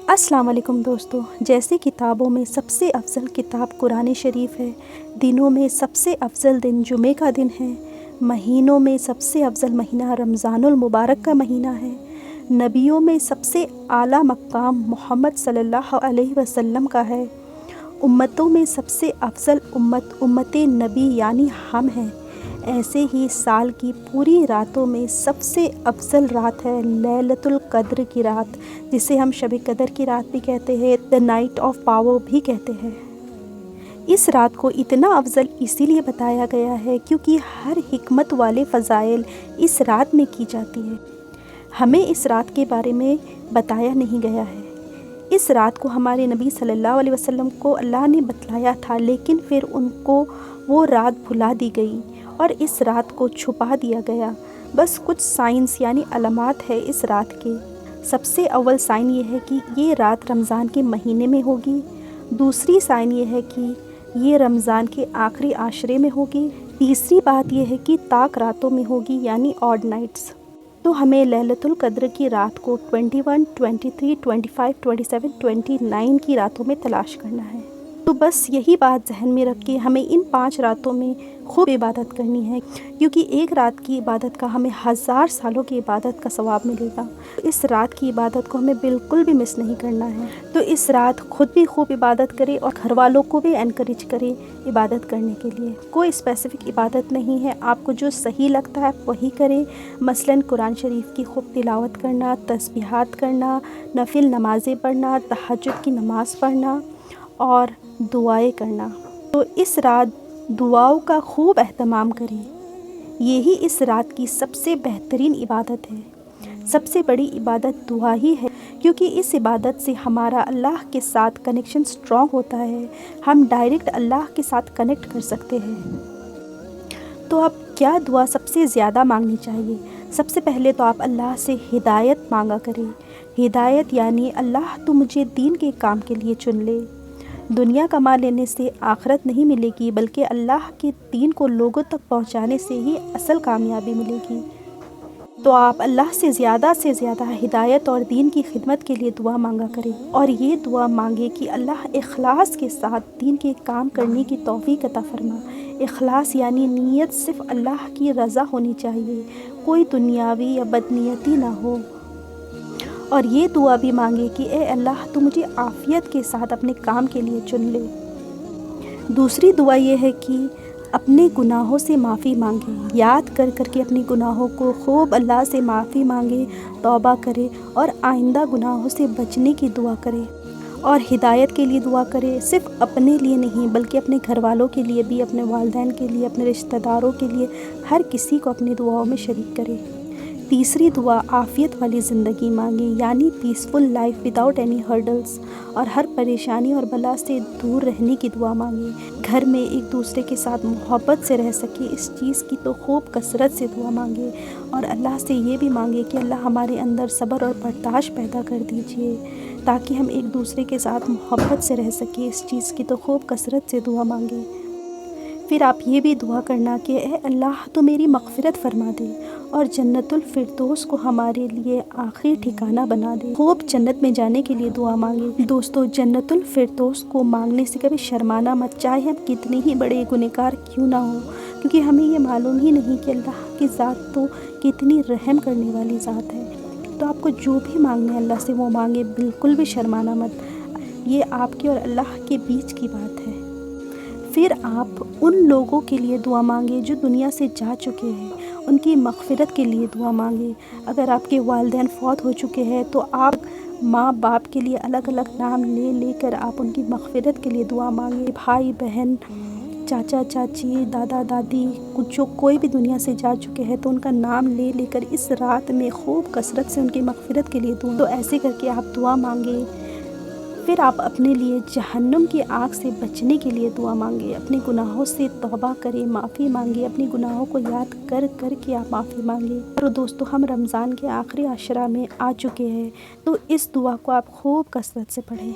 السلام علیکم دوستو، جیسے کتابوں میں سب سے افضل کتاب قرآن شریف ہے، دنوں میں سب سے افضل دن جمعہ کا دن ہے، مہینوں میں سب سے افضل مہینہ رمضان المبارک کا مہینہ ہے، نبیوں میں سب سے اعلیٰ مقام محمد صلی اللہ علیہ وسلم کا ہے، امتوں میں سب سے افضل امت نبی یعنی ہم ہیں۔ ایسے ہی سال کی پوری راتوں میں سب سے افضل رات ہے لیلۃ القدر کی رات، جسے ہم شب قدر کی رات بھی کہتے ہیں، دی نائٹ آف پاور بھی کہتے ہیں۔ اس رات کو اتنا افضل اسی لیے بتایا گیا ہے کیونکہ ہر حکمت والے فضائل اس رات میں کی جاتی ہے۔ ہمیں اس رات کے بارے میں بتایا نہیں گیا ہے۔ اس رات کو ہمارے نبی صلی اللہ علیہ وسلم کو اللہ نے بتلایا تھا، لیکن پھر ان کو وہ رات بھلا دی گئی اور اس رات کو چھپا دیا گیا۔ بس کچھ سائنس یعنی علامات ہے اس رات کے۔ سب سے اول سائن یہ ہے کہ یہ رات رمضان کے مہینے میں ہوگی۔ دوسری سائن یہ ہے کہ یہ رمضان کے آخری عشرے میں ہوگی۔ تیسری بات یہ ہے کہ طاق راتوں میں ہوگی یعنی آڈ نائٹس۔ تو ہمیں لیلۃ القدر کی رات کو 21، 23، 25، 27، 29 کی راتوں میں تلاش کرنا ہے۔ تو بس یہی بات ذہن میں رکھ کے ہمیں ان 5 راتوں میں خوب عبادت کرنی ہے، کیونکہ ایک رات کی عبادت کا ہمیں 1000 سالوں کی عبادت کا ثواب ملے گا۔ اس رات کی عبادت کو ہمیں بالکل بھی مس نہیں کرنا ہے۔ تو اس رات خود بھی خوب عبادت کرے اور گھر والوں کو بھی انکریج کرے عبادت کرنے کے لیے۔ کوئی اسپیسیفک عبادت نہیں ہے، آپ کو جو صحیح لگتا ہے وہی کرے۔ مثلاً قرآن شریف کی خوب تلاوت کرنا، تسبیحات کرنا، نفل نمازیں پڑھنا، تہجد کی نماز پڑھنا اور دعائیں کرنا۔ تو اس رات دعاؤں کا خوب اہتمام کریں۔ یہی اس رات کی سب سے بہترین عبادت ہے۔ سب سے بڑی عبادت دعا ہی ہے، کیونکہ اس عبادت سے ہمارا اللہ کے ساتھ کنیکشن سٹرونگ ہوتا ہے۔ ہم ڈائریکٹ اللہ کے ساتھ کنیکٹ کر سکتے ہیں۔ تو اب کیا دعا سب سے زیادہ مانگنی چاہیے؟ سب سے پہلے تو آپ اللہ سے ہدایت مانگا کریں۔ ہدایت یعنی اللہ تو مجھے دین کے کام کے لیے چن لے۔ دنیا کما لینے سے آخرت نہیں ملے گی، بلکہ اللہ کے دین کو لوگوں تک پہنچانے سے ہی اصل کامیابی ملے گی۔ تو آپ اللہ سے زیادہ ہدایت اور دین کی خدمت کے لیے دعا مانگا کریں، اور یہ دعا مانگے کہ اللہ اخلاص کے ساتھ دین کے کام کرنے کی توفیق عطا فرما۔ اخلاص یعنی نیت صرف اللہ کی رضا ہونی چاہیے، کوئی دنیاوی یا بدنیتی نہ ہو۔ اور یہ دعا بھی مانگے کہ اے اللہ تو مجھے عافیت کے ساتھ اپنے کام کے لیے چن لے۔ دوسری دعا یہ ہے کہ اپنے گناہوں سے معافی مانگے، یاد کر کے اپنے گناہوں کو خوب اللہ سے معافی مانگے، توبہ کرے اور آئندہ گناہوں سے بچنے کی دعا کرے، اور ہدایت کے لیے دعا کرے، صرف اپنے لیے نہیں بلکہ اپنے گھر والوں کے لیے بھی، اپنے والدین کے لیے، اپنے رشتہ داروں کے لیے، ہر کسی کو اپنی دعاؤں میں شریک کرے۔ تیسری دعا عافیت والی زندگی مانگے، یعنی peaceful life without any hurdles, اور ہر پریشانی اور بلا سے دور رہنے کی دعا مانگے۔ گھر میں ایک دوسرے کے ساتھ محبت سے رہ سکے، اس چیز کی تو خوب کثرت سے دعا مانگے، اور اللہ سے یہ بھی مانگے کہ اللہ ہمارے اندر صبر اور برداشت پیدا کر دیجیے تاکہ ہم ایک دوسرے کے ساتھ محبت سے رہ سکیں، اس چیز کی تو خوب کثرت سے دعا مانگے۔ پھر آپ یہ بھی دعا کرنا کہ اے اللہ تو میری مغفرت فرما دے اور جنت الفردوس کو ہمارے لیے آخری ٹھکانہ بنا دے۔ خوب جنت میں جانے کے لیے دعا مانگے۔ دوستو، جنت الفردوس کو مانگنے سے کبھی شرمانا مت، چاہے ہم کتنے ہی بڑے گنہگار کیوں نہ ہوں، کیونکہ ہمیں یہ معلوم ہی نہیں کہ اللہ کی ذات تو کتنی رحم کرنے والی ذات ہے۔ تو آپ کو جو بھی مانگنا ہے اللہ سے وہ مانگے، بالکل بھی شرمانا مت۔ یہ آپ کے اور اللہ کے بیچ کی بات ہے۔ پھر آپ ان لوگوں کے لیے دعا مانگے جو دنیا سے جا چکے ہیں، ان کی مغفرت کے لیے دعا مانگے۔ اگر آپ کے والدین فوت ہو چکے ہیں تو آپ ماں باپ کے لیے الگ الگ نام لے کر آپ ان کی مغفرت کے لیے دعا مانگے۔ بھائی بہن، چاچا چاچی، دادا دادی، جو کوئی بھی دنیا سے جا چکے ہیں تو ان کا نام لے کر اس رات میں خوب کثرت سے ان کی مغفرت کے لیے دعا، تو ایسے کر کے آپ دعا مانگے۔ پھر آپ اپنے لیے جہنم کی آگ سے بچنے کے لیے دعا مانگے، اپنے گناہوں سے توبہ کرے، معافی مانگے، اپنے گناہوں کو یاد کر کے آپ معافی مانگے۔ اور دوستو، ہم رمضان کے آخری عشرہ میں آ چکے ہیں، تو اس دعا کو آپ خوب کثرت سے پڑھیں۔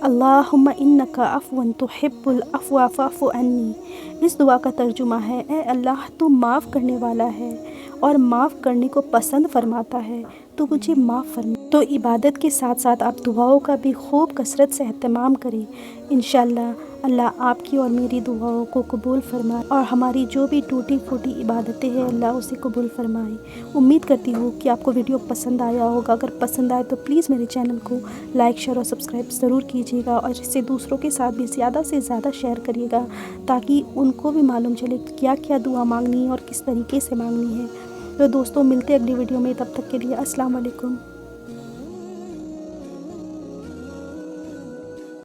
اللہم انک عفو تحب العفو فاعف عنی۔ اس دعا کا ترجمہ ہے، اے اللہ تو معاف کرنے والا ہے اور معاف کرنے کو پسند فرماتا ہے، تو مجھے معاف فرمائے۔ تو عبادت کے ساتھ ساتھ آپ دعاؤں کا بھی خوب کثرت سے اہتمام کریں۔ انشاءاللہ اللہ آپ کی اور میری دعاؤں کو قبول فرمائے اور ہماری جو بھی ٹوٹی پھوٹی عبادتیں ہیں اللہ اسے قبول فرمائے۔ امید کرتی ہوں کہ آپ کو ویڈیو پسند آیا ہوگا۔ اگر پسند آئے تو پلیز میرے چینل کو لائک شیئر اور سبسکرائب ضرور کیجیے گا، اور اسے دوسروں کے ساتھ بھی زیادہ سے زیادہ شیئر کریے گا تاکہ ان کو بھی معلوم چلے کہ کیا کیا دعا مانگنی ہے اور کس طریقے سے مانگنی ہے۔ تو دوستوں ملتے اگلی ویڈیو میں، تب تک کے لیے السلام علیکم۔